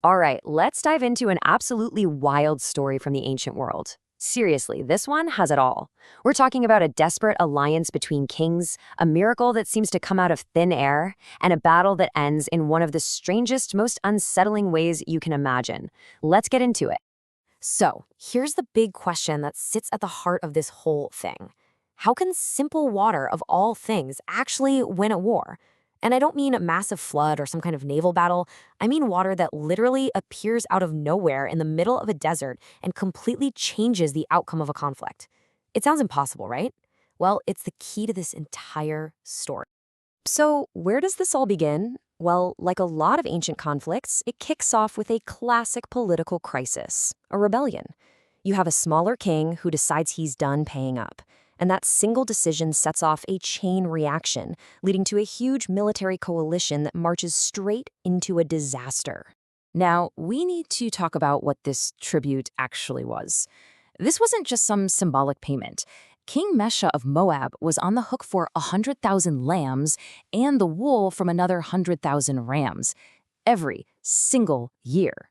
All right, let's dive into an absolutely wild story from the ancient world. Seriously, this one has it all. We're talking about a desperate alliance between kings, a miracle that seems to come out of thin air, and a battle that ends in one of the strangest, most unsettling ways you can imagine. Let's get into it. So, here's the big question that sits at the heart of this whole thing. How can simple water, of all things, actually win a war? And I don't mean a massive flood or some kind of naval battle. I mean water that literally appears out of nowhere in the middle of a desert and completely changes the outcome of a conflict. It sounds impossible, right? Well, it's the key to this entire story. So, where does this all begin? Well, like a lot of ancient conflicts, it kicks off with a classic political crisis, a rebellion. You have a smaller king who decides he's done paying up. And that single decision sets off a chain reaction, leading to a huge military coalition that marches straight into a disaster. Now, we need to talk about what this tribute actually was. This wasn't just some symbolic payment. King Mesha of Moab was on the hook for 100,000 lambs and the wool from another 100,000 rams every single year.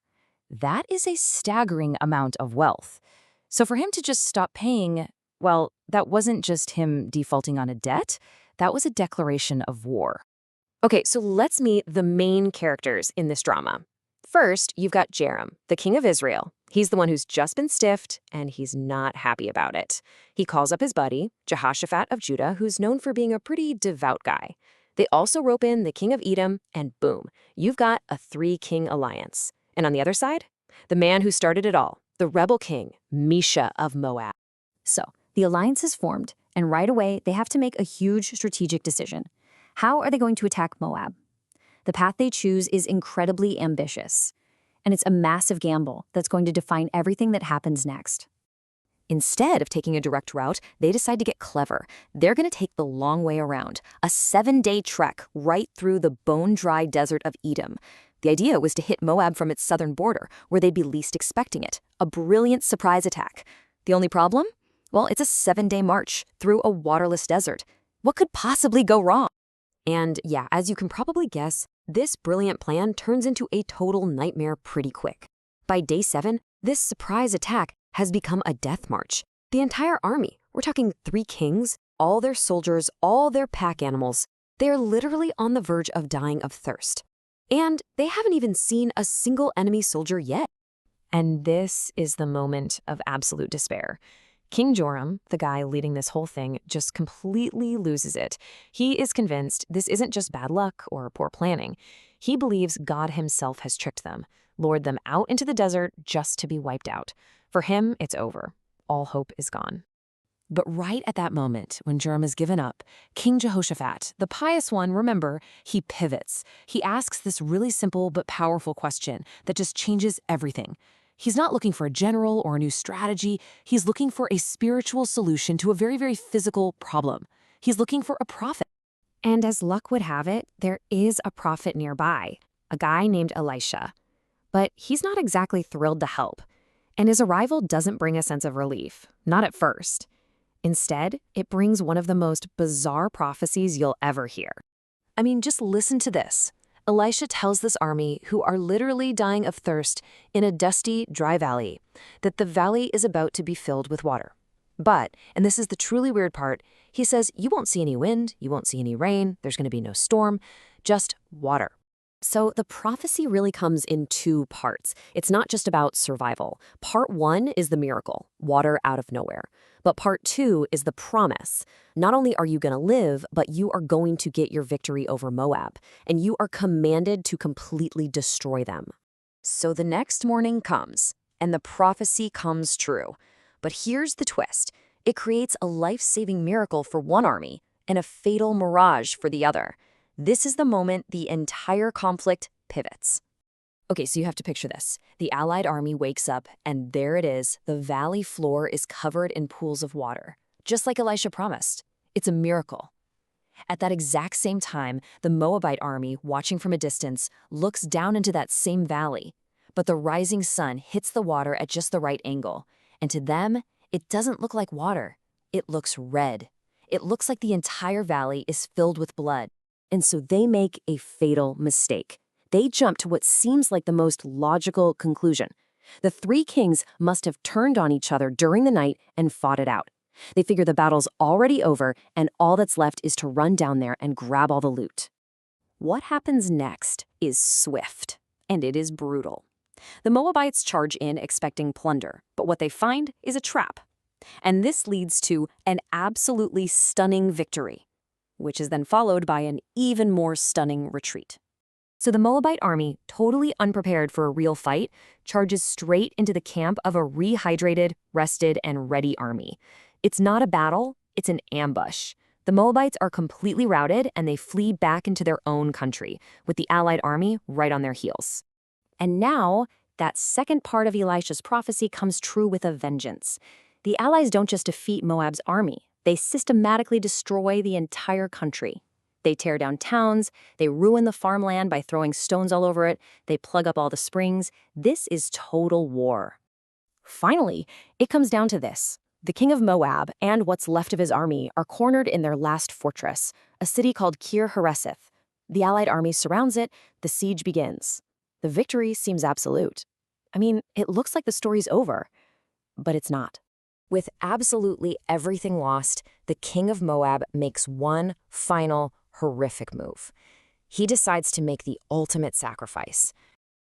That is a staggering amount of wealth. So for him to just stop paying, well, that wasn't just him defaulting on a debt, that was a declaration of war. Okay, so let's meet the main characters in this drama. First, you've got Jerem, the king of Israel. He's the one who's just been stiffed, and he's not happy about it. He calls up his buddy, Jehoshaphat of Judah, who's known for being a pretty devout guy. They also rope in the king of Edom, and boom, you've got a three-king alliance. And on the other side, the man who started it all, the rebel king, Mesha of Moab. So, the alliance is formed, and right away, they have to make a huge strategic decision. How are they going to attack Moab? The path they choose is incredibly ambitious, and it's a massive gamble that's going to define everything that happens next. Instead of taking a direct route, they decide to get clever. They're going to take the long way around, a 7-day trek right through the bone-dry desert of Edom. The idea was to hit Moab from its southern border, where they'd be least expecting it, a brilliant surprise attack. The only problem? Well, it's a 7-day march through a waterless desert. What could possibly go wrong? And yeah, as you can probably guess, this brilliant plan turns into a total nightmare pretty quick. By day 7, this surprise attack has become a death march. The entire army, we're talking 3 kings, all their soldiers, all their pack animals, they're literally on the verge of dying of thirst. And they haven't even seen a single enemy soldier yet. And this is the moment of absolute despair. King Joram, the guy leading this whole thing, just completely loses it. He is convinced this isn't just bad luck or poor planning. He believes God himself has tricked them, lured them out into the desert just to be wiped out. For him, it's over. All hope is gone. But right at that moment, when Joram has given up, King Jehoshaphat, the pious one, remember, he pivots. He asks this really simple but powerful question that just changes everything. He's not looking for a general or a new strategy. He's looking for a spiritual solution to a very, very physical problem. He's looking for a prophet. And as luck would have it, there is a prophet nearby, a guy named Elisha. But he's not exactly thrilled to help. And his arrival doesn't bring a sense of relief, not at first. Instead, it brings one of the most bizarre prophecies you'll ever hear. I mean, just listen to this. Elisha tells this army, who are literally dying of thirst in a dusty, dry valley, that the valley is about to be filled with water. But, and this is the truly weird part, he says you won't see any wind, you won't see any rain, there's going to be no storm, just water. So the prophecy really comes in 2 parts. It's not just about survival. Part 1 is the miracle, water out of nowhere. But part 2 is the promise. Not only are you going to live, but you are going to get your victory over Moab, and you are commanded to completely destroy them. So the next morning comes, and the prophecy comes true. But here's the twist. It creates a life-saving miracle for one army and a fatal mirage for the other. This is the moment the entire conflict pivots. Okay, so you have to picture this. The Allied army wakes up, and there it is. The valley floor is covered in pools of water, just like Elisha promised. It's a miracle. At that exact same time, the Moabite army, watching from a distance, looks down into that same valley. But the rising sun hits the water at just the right angle. And to them, it doesn't look like water. It looks red. It looks like the entire valley is filled with blood. And so they make a fatal mistake. They jump to what seems like the most logical conclusion. The three kings must have turned on each other during the night and fought it out. They figure the battle's already over, and all that's left is to run down there and grab all the loot. What happens next is swift, and it is brutal. The Moabites charge in expecting plunder, but what they find is a trap. And this leads to an absolutely stunning victory, which is then followed by an even more stunning retreat. So the Moabite army, totally unprepared for a real fight, charges straight into the camp of a rehydrated, rested, and ready army. It's not a battle, it's an ambush. The Moabites are completely routed and they flee back into their own country, with the allied army right on their heels. And now, that second part of Elisha's prophecy comes true with a vengeance. The allies don't just defeat Moab's army, they systematically destroy the entire country. They tear down towns, they ruin the farmland by throwing stones all over it, they plug up all the springs. This is total war. Finally, it comes down to this. The king of Moab and what's left of his army are cornered in their last fortress, a city called Kir-Hareseth. The allied army surrounds it, the siege begins. The victory seems absolute. I mean, it looks like the story's over, but it's not. With absolutely everything lost, the king of Moab makes one final, horrific move. He decides to make the ultimate sacrifice.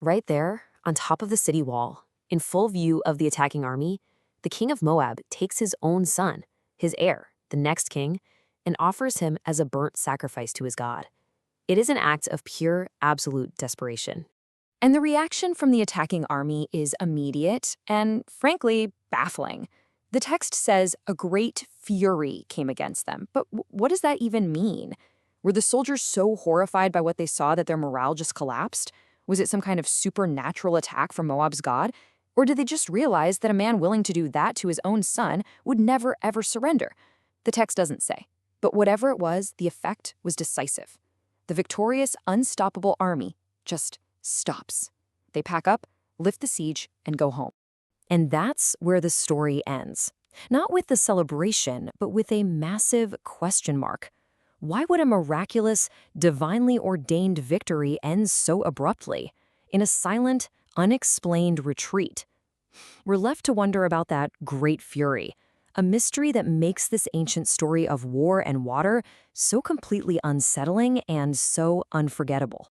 Right there, on top of the city wall, in full view of the attacking army, the king of Moab takes his own son, his heir, the next king, and offers him as a burnt sacrifice to his god. It is an act of pure, absolute desperation. And the reaction from the attacking army is immediate and, frankly, baffling. The text says a great fury came against them, but what does that even mean? Were the soldiers so horrified by what they saw that their morale just collapsed? Was it some kind of supernatural attack from Moab's god? Or did they just realize that a man willing to do that to his own son would never, ever surrender? The text doesn't say. But whatever it was, the effect was decisive. The victorious, unstoppable army just stops. They pack up, lift the siege, and go home. And that's where the story ends. Not with the celebration, but with a massive question mark. Why would a miraculous, divinely ordained victory end so abruptly, in a silent, unexplained retreat? We're left to wonder about that great fury, a mystery that makes this ancient story of war and water so completely unsettling and so unforgettable.